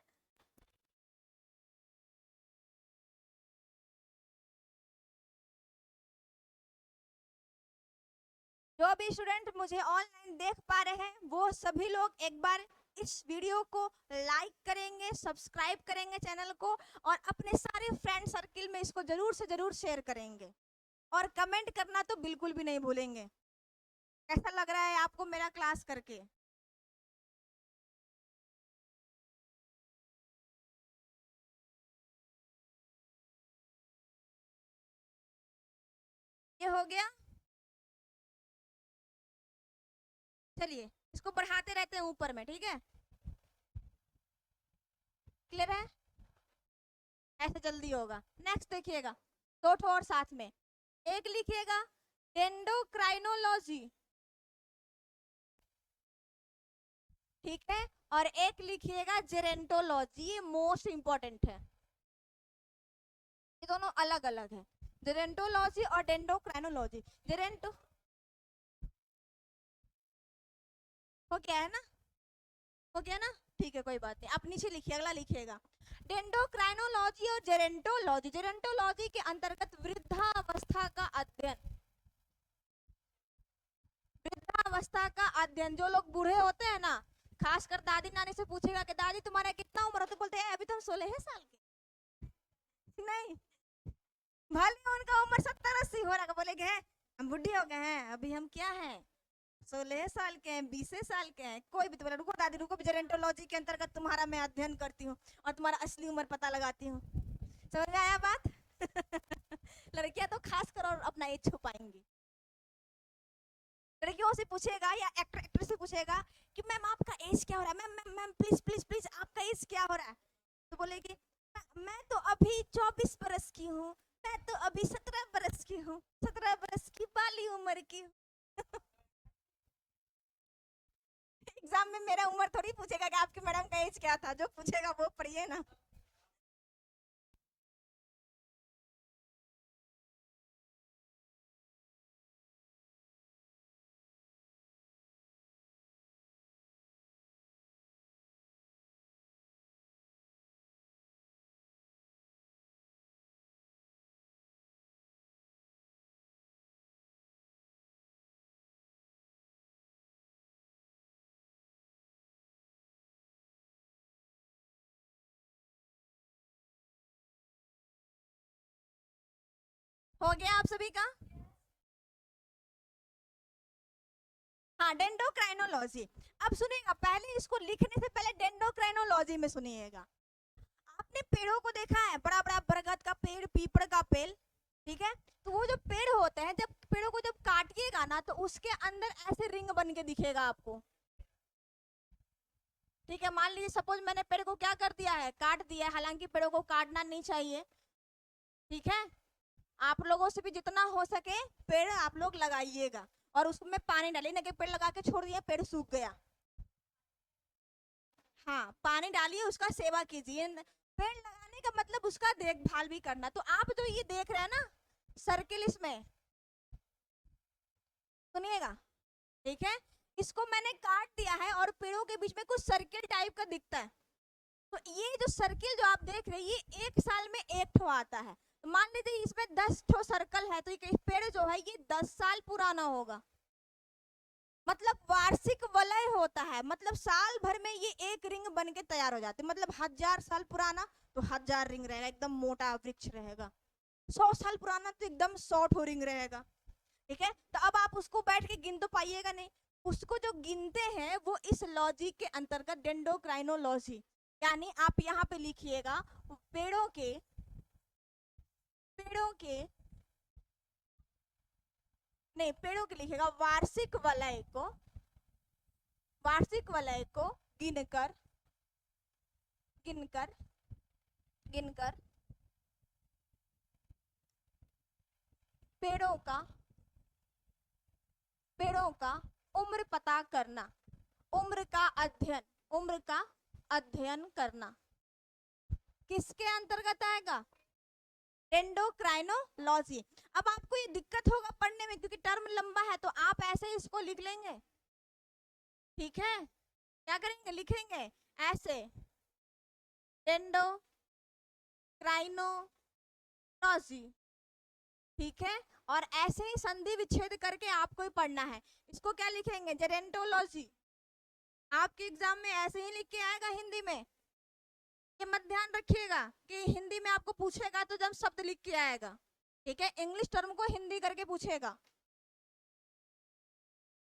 S1: जो भी स्टूडेंट मुझे ऑनलाइन देख पा रहे हैं वो सभी लोग एक बार इस वीडियो को लाइक करेंगे, सब्सक्राइब करेंगे चैनल को, और अपने सारे फ्रेंड सर्किल में इसको जरूर से जरूर शेयर करेंगे, और कमेंट करना तो बिल्कुल भी नहीं भूलेंगे। कैसा लग रहा है आपको मेरा क्लास करके? ये हो गया, चलिए इसको बढ़ाते रहते हैं ऊपर में। ठीक है, क्लियर है? ऐसे जल्दी होगा। नेक्स्ट देखिएगा, दो ठो और साथ में, एक लिखिएगा डेंडोक्राइनोलॉजी, ठीक है, और एक लिखिएगा जेरेंटोलॉजी, ये मोस्ट इंपॉर्टेंट है, ये दोनों अलग अलग है, जेरेंटोलॉजी और डेंडोक्राइनोलॉजी। जेरेंटो हो गया है ना, हो गया ना, ठीक है कोई बात नहीं, आप नीचे लिखिए, अगला लिखिएगा डेंडोक्राइनोलॉजी और जेरेंटोलॉजी। जेरेंटोलॉजी के अंतर्गत वृद्धावस्था का अध्ययन, वृद्धावस्था का अध्ययन। जो लोग बूढ़े होते हैं ना, खासकर दादी नानी से पूछेगा कि दादी तुम्हारा कितना उम्र है, तो बोलते हैं अभी तो हम 16 साल के। नहीं, भले उनका उम्र 70-80 हो रहा है, बोलेंगे हम बुढ़ी हो गए हैं, अभी हम क्या हैं, 16 साल के हैं, 20 साल के हैं। कोई भी तो बोला रुको दादी रुको, जेरेंटोलॉजी के अंतर्गत तुम्हारा मैं अध्ययन करती हूँ और तुम्हारा असली उम्र पता लगाती हूँ। समझ में आया बात? लड़कियां तो खास कर और अपना एज छुपाएंगी। लड़कियों से पूछेगा या एक्टर एक्ट्रेस से पूछेगा कि मैम आपका एज क्या हो रहा है, ma'am ma'am ma'am please please please आपका एज क्या हो रहा है, तो बोलेगी मैं तो अभी 24 बरस की हूँ, मैं तो अभी 17 बरस की हूँ, 17 बरस की बाली उम्र की हूँ। एग्जाम में मेरा उम्र थोड़ी पूछेगा कि आपकी मैडम का एज क्या था, जो पूछेगा वो पढ़िए ना। हो गया आप सभी का? हाँ, डेंडोक्राइनोलॉजी। अब सुनिएगा, पहले इसको लिखने से पहले डेंडोक्राइनोलॉजी में सुनिएगा। आपने पेड़ों को देखा है, बड़ा बड़ा बरगद का पेड़, पीपड़ का पेड़, ठीक है, तो वो जो पेड़ होते हैं, जब पेड़ों को जब काटिएगा ना, तो उसके अंदर ऐसे रिंग बन के दिखेगा आपको। ठीक है, मान लीजिए सपोज मैंने पेड़ को क्या कर दिया है, काट दिया है, हालांकि पेड़ों को काटना नहीं चाहिए। ठीक है, आप लोगों से भी जितना हो सके पेड़ आप लोग लगाइएगा और उसमें पानी डालिए, ना कि पेड़ लगा के छोड़ दिया पेड़ सूख गया। हाँ, पानी डालिए, उसका सेवा कीजिए। पेड़ लगाने का मतलब उसका देखभाल भी करना। तो आप जो ये देख रहे हैं ना सर्किल, इसमें सुनिएगा, ठीक है, इसको मैंने काट दिया है और पेड़ों के बीच में कुछ सर्किल टाइप का दिखता है। तो ये जो सर्किल जो आप देख रहे हैं ये 1 साल में 1 ठो आता है। तो मान लीजिए इसमें 10 ठो सर्कल है, तो ये पेड़ जो है ये 10 साल पुराना होगा। मतलब वार्षिक वलय होता है, मतलब साल भर में ये एक रिंग बन के तैयार हो जाते, मतलब 1000 साल पुराना तो 1000 रिंग रहेगा, एकदम मोटा वृक्ष रहेगा। 100 साल पुराना तो एकदम 100 ठो रिंग रहेगा। ठीक है, तो अब आप उसको बैठ के गिन तो पाइएगा नहीं, उसको जो गिनते हैं वो इस लॉजिक के अंतर्गत डेंड्रोक्राइनोलॉजी, यानी आप यहाँ पे लिखिएगा पेड़ों के लिखिएगा वार्षिक वलय को गिनकर पेड़ों का उम्र पता करना, उम्र का अध्ययन करना किसके अंतर्गत आएगा, डेंड्रोक्राइनोलॉजी। अब आपको ये दिक्कत होगा पढ़ने में क्योंकि टर्म लंबा है, तो आप ऐसे इसको लिख लेंगे। ठीक है, क्या करेंगे, लिखेंगे ऐसे डेंड्रोक्राइनोलॉजी। ठीक है, और ऐसे ही संधि विच्छेद करके आपको ही पढ़ना है। इसको क्या लिखेंगे, जेरेंटोलॉजी। आपके एग्जाम में ऐसे ही लिख के आएगा हिंदी में, ये मत ध्यान रखिएगा कि हिंदी में आपको पूछेगा तो जब शब्द लिख के आएगा। ठीक है, इंग्लिश टर्म को हिंदी करके पूछेगा।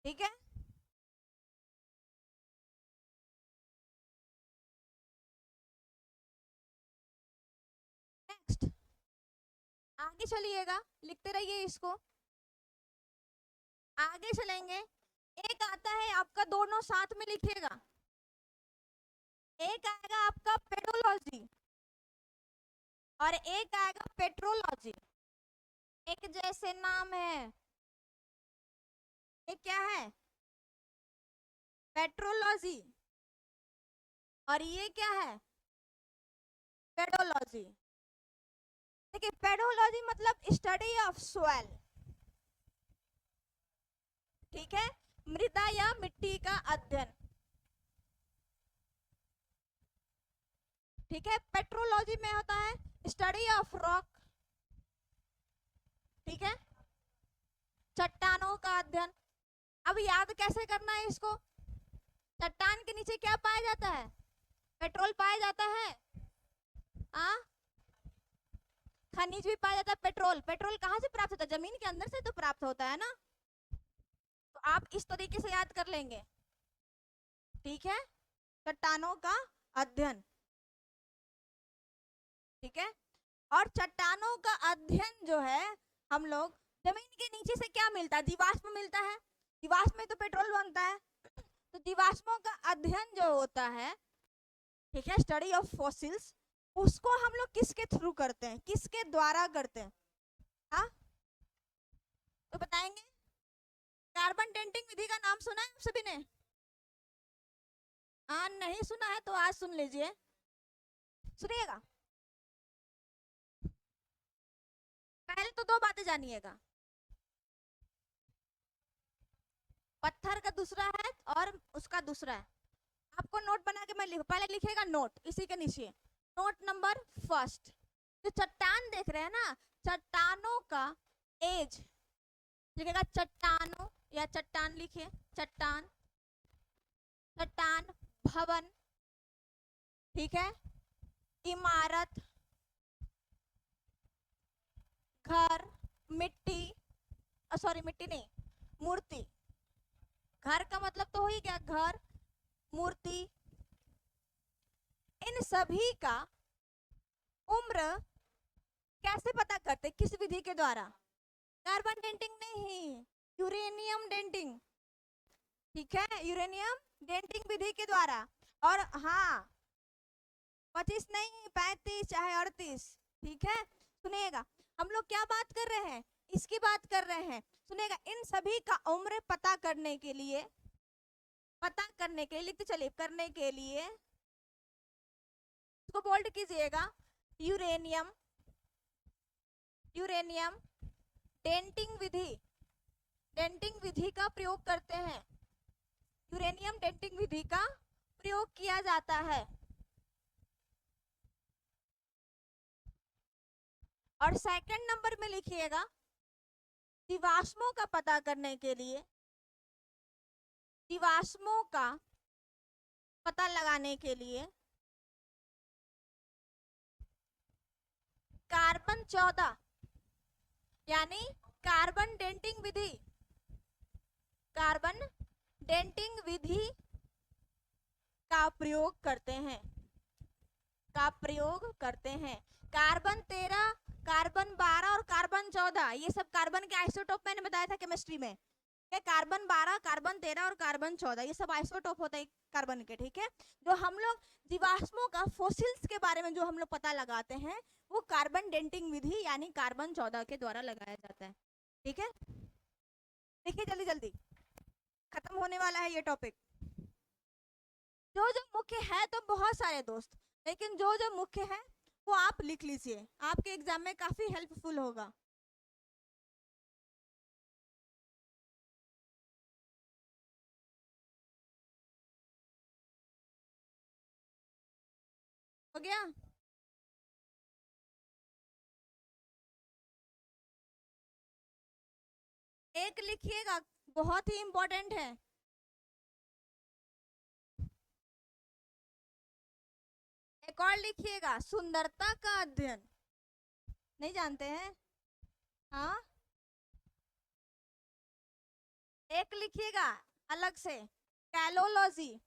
S1: ठीक है, नेक्स्ट आगे चलिएगा, लिखते रहिए इसको, आगे चलेंगे। एक आता है आपका, दोनों साथ में लिखिएगा, एक आएगा आपका पेडोलॉजी और एक आएगा पेट्रोलॉजी। एक जैसे नाम है, एक क्या है, पेट्रोलॉजी, और ये क्या है, पेडोलॉजी। देखिए पेडोलॉजी मतलब स्टडी ऑफ सॉइल, ठीक है, मृदा या मिट्टी का अध्ययन। ठीक है, पेट्रोलॉजी में होता है स्टडी ऑफ रॉक। ठीक है, चट्टानों का अध्ययन। अब याद कैसे करना है इसको, चट्टान के नीचे क्या पाया जाता है, पेट्रोल पाया जाता है, आ? खनिज भी पाया जाता है। पेट्रोल कहाँ से प्राप्त होता है, जमीन के अंदर से तो प्राप्त होता है ना। तो आप इस तरीके से याद कर लेंगे। ठीक है, चट्टानों का अध्ययन। ठीक है, और चट्टानों का अध्ययन जो है, हम लोग जमीन के नीचे से क्या मिलता है, जीवाश्म मिलता है, जीवाश्म में तो पेट्रोल बनता है। तो जीवाश्मों का अध्ययन जो होता है, ठीक है, स्टडी ऑफ फॉसिल्स, उसको हम लोग किसके थ्रू करते हैं, किसके द्वारा करते हैं, हाँ तो बताएंगे। कार्बन डेटिंग विधि का नाम सुना है आप सभी ने, हाँ नहीं सुना है तो आज सुन लीजिए, सुनिएगा। पहले तो 2 बातें जानिएगा, पत्थर का दूसरा है और उसका दूसरा है। आपको नोट बना के मैं पहले लिखेगा नोट, इसी के नीचे नोट नंबर फर्स्ट, जो चट्टान देख रहे हैं ना, चट्टानों का एज लिखेगा, चट्टानों या चट्टान लिखिए, चट्टान, चट्टान भवन, ठीक है, इमारत, घर, मिट्टी, सॉरी मिट्टी नहीं, मूर्ति। घर का मतलब तो हो ही गया घर, मूर्ति, इन सभी का उम्र कैसे पता करते, किस विधि के द्वारा, कार्बन डेटिंग नहीं, यूरेनियम डेटिंग। ठीक है, यूरेनियम डेटिंग विधि के द्वारा। और हाँ 25 नहीं 35 चाहे 38, ठीक है। सुनिएगा हम लोग क्या बात कर रहे हैं, इसकी बात कर रहे हैं। सुनिएगा इन सभी का उम्र पता करने के लिए, लिखते चलिए, करने के लिए इसको बोल्ड कीजिएगा। यूरेनियम, डेंटिंग विधि का प्रयोग करते हैं। यूरेनियम डेंटिंग विधि का प्रयोग किया जाता है। और सेकंड नंबर में लिखिएगा जीवाश्मों का पता करने के लिए, जीवाश्मों का पता लगाने के लिए कार्बन 14 यानी कार्बन डेंटिंग विधि, का प्रयोग करते हैं, कार्बन 13, कार्बन 12 और कार्बन 14, ये सब कार्बन के आइसोटोप मैंने बताया था केमिस्ट्री में। कार्बन 12, कार्बन 13 और कार्बन 14 ये सब आइसोटोप होता है कार्बन के, ठीक है। जो हम लोग जीवाश्मों का फोसिल्स के बारे में जो हम लोग पता लगाते हैं वो कार्बन डेंटिंग विधि यानी कार्बन 14 के द्वारा लगाया जाता है, ठीक है। देखिए जल्दी जल्दी खत्म होने वाला है ये टॉपिक। जो जो मुख्य है तो बहुत सारे दोस्त, लेकिन जो जो मुख्य है वो आप लिख लीजिए, आपके एग्जाम में काफी हेल्पफुल होगा। हो गया? एक लिखिएगा, बहुत ही इंपॉर्टेंट है। एक और लिखिएगा, सुंदरता का अध्ययन। नहीं जानते हैं? हाँ, एक लिखिएगा अलग से, कैलोलॉजी,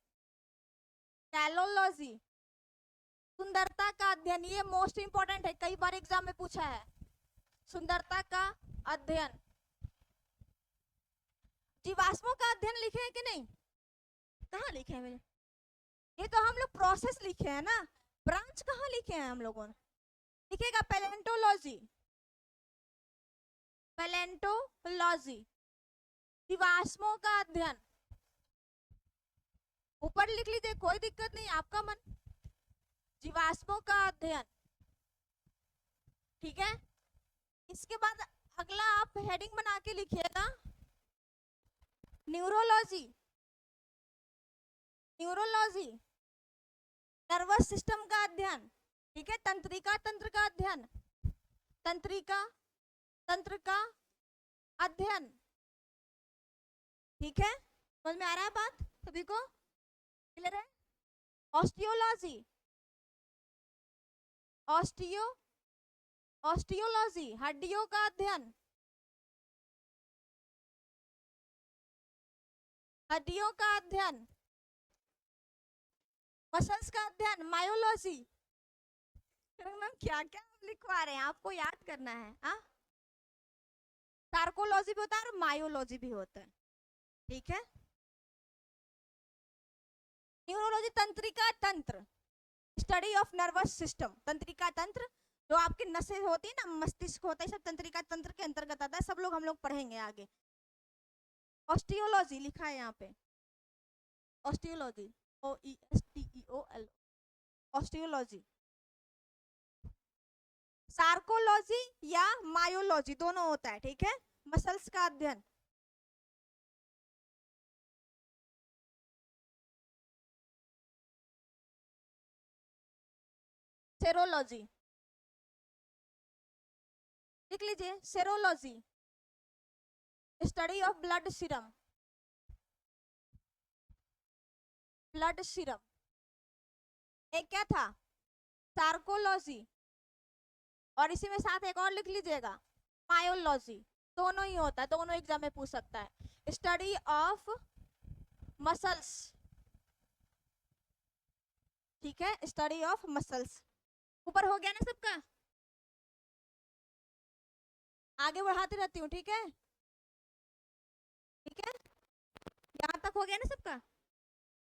S1: सुंदरता का अध्ययन, ये मोस्ट इंपॉर्टेंट है, कई बार एग्जाम में पूछा है। सुंदरता का अध्ययन। जीवाश्मों का अध्ययन लिखे हैं कि नहीं? कहाँ लिखे हैं मेरे? ये तो हम लोग प्रोसेस लिखे हैं ना, ब्रांच कहाँ लिखे हैं हम लोगों ने? लिखेगा पैलेंटोलॉजी, जीवाश्मों का अध्ययन। ऊपर लिख लीजिए, कोई दिक्कत नहीं, आपका मन। जीवाश्मों का अध्ययन, ठीक है। इसके बाद अगला आप हेडिंग बना के लिखिएगा न्यूरोलॉजी, नर्वस सिस्टम का अध्ययन, ठीक है। तंत्रिका तंत्र का अध्ययन, तंत्र का अध्ययन, ठीक है। समझ में आ रहा है बात सभी को? क्लियर है? ऑस्टियोलॉजी, ऑस्टियोलॉजी हड्डियों का अध्ययन, मसल्स का अध्ययन, मायोलॉजी। मैम क्या क्या आप लिखवा रहे हैं, आपको याद करना है। हाँ, सार्कोलॉजी भी होता है और मायोलॉजी भी होता है, ठीक है। न्यूरोलॉजी तंत्रिका तंत्र, स्टडी ऑफ नर्वस सिस्टम, तंत्रिका तंत्र जो आपकी नसें होती है ना, मस्तिष्क होता है, सब तंत्रिका तंत्र के अंतर्गत आता है, सब लोग हम लोग पढ़ेंगे आगे। ऑस्टियोलॉजी लिखा है यहाँ पे, ऑस्टियोलॉजी, OESTEOL, ऑस्टियोलॉजी। सार्कोलॉजी या मायोलॉजी दोनों होता है, ठीक है। मसल्स का अध्ययन, सेरोलॉजी लिख लीजिए, serology study of blood serum, एक क्या था, सार्कोलॉजी, और इसी में साथ एक और लिख लीजिएगा मायोलॉजी, दोनों ही होता है, दोनों एग्जाम में पूछ सकता है। स्टडी ऑफ मसल्स, ठीक है, स्टडी ऑफ मसल्स। ऊपर हो गया ना सबका? आगे बढ़ाती रहती हूँ, ठीक है, ठीक है। यहाँ तक हो गया ना सबका?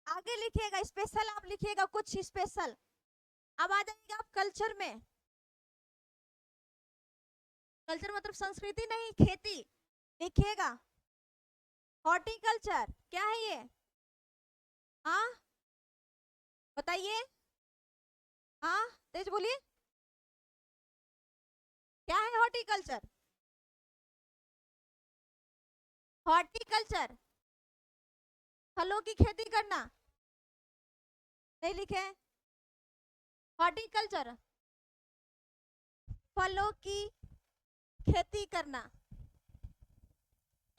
S1: आगे लिखिएगा स्पेशल, आप लिखिएगा कुछ स्पेशल। अब आ जाएगा आप कल्चर में। कल्चर मतलब संस्कृति नहीं, खेती। लिखिएगा हॉर्टिकल्चर। क्या है ये? हाँ बताइए, हाँ तेज बोलिए, क्या है हॉर्टिकल्चर? हॉर्टिकल्चर फलों की खेती करना। नहीं लिखे? हॉर्टिकल्चर फलों की खेती करना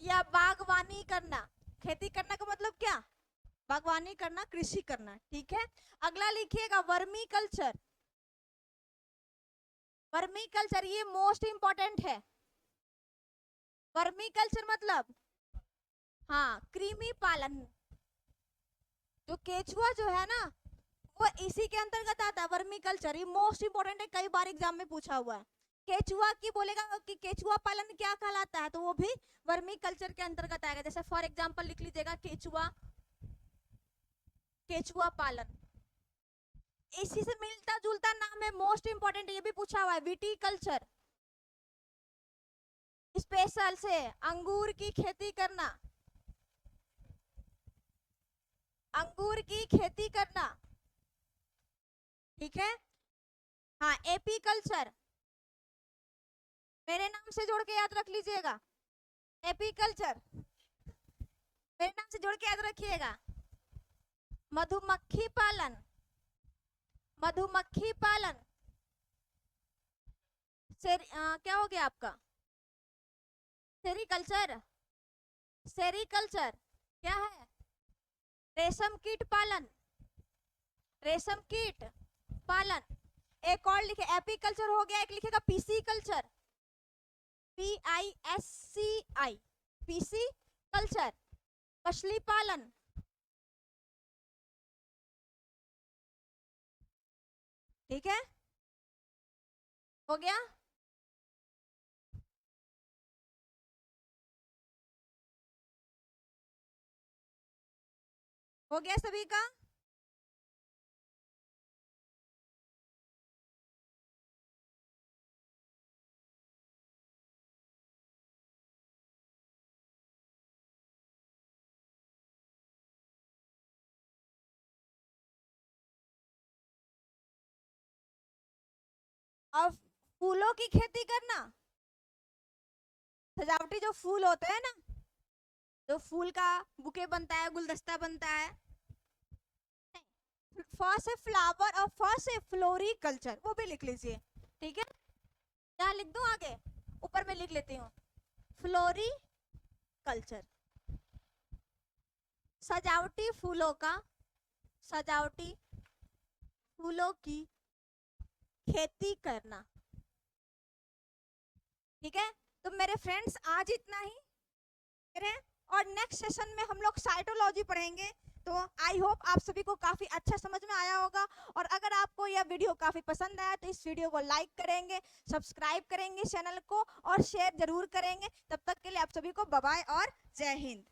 S1: या बागवानी करना। खेती करना का मतलब क्या? बागवानी करना, कृषि करना। ठीक है, अगला लिखिएगा वर्मी कल्चर। वर्मी कल्चर ये मोस्ट इंपॉर्टेंट है। वर्मी कल्चर मतलब हाँ कृमि पालन। जो केचुआ जो है ना वो इसी के अंतर्गत आता है, वर्मी कल्चर। ये मोस्ट इंपोर्टेंट है, कई बार एग्जाम में पूछा हुआ है। केचुआ की बोलेगा कि केचुआ पालन क्या कहलाता है, तो वो भी वर्मी कल्चर के अंतर्गत आएगा। जैसे फॉर एग्जांपल लिख लीजिएगा केचुआ, केचुआ पालन। इसी से मिलता जुलता नाम है, मोस्ट इंपोर्टेंट, ये भी पूछा हुआ है, विटी कल्चर। स्पेशल से अंगूर की खेती करना, अंगूर की खेती करना। ठीक है, हाँ एपी कल्चर मेरे नाम से जोड़ के याद रख लीजिएगा। एपी कल्चर मेरे नाम से जोड़ के याद रखिएगा। मधुमक्खी पालन, मधुमक्खी पालन। क्या हो गया आपका? सेरीकल्चर, सेरीकल्चर क्या है? रेशम कीट पालन, रेशम कीट पालन। एक और लिखे, एपीकल्चर हो गया। एक लिखेगा PC culture, PISCI, PC culture, मछली पालन। ठीक है, हो गया। हो गया सभी का? अब फूलों की खेती करना, सजावटी जो फूल होते हैं ना, जो फूल का बुके बनता है, गुलदस्ता बनता है। फर्स्ट है फ्लावर और फर्स्ट है फ्लोरिकल्चर, वो भी लिख लीजिए। ठीक है, यहाँ लिख दूं आगे, ऊपर में लिख लेती हूँ। फ्लोरिकल्चर सजावटी फूलों का, सजावटी फूलों की खेती करना। ठीक है, तो मेरे फ्रेंड्स आज इतना ही है, और नेक्स्ट सेशन में हम लोग साइटोलॉजी पढ़ेंगे। तो आई होप आप सभी को काफी अच्छा समझ में आया होगा। और अगर आपको यह वीडियो काफी पसंद आया तो इस वीडियो को लाइक करेंगे, सब्सक्राइब करेंगे चैनल को और शेयर जरूर करेंगे। तब तक के लिए आप सभी को बाय बाय और जय हिंद।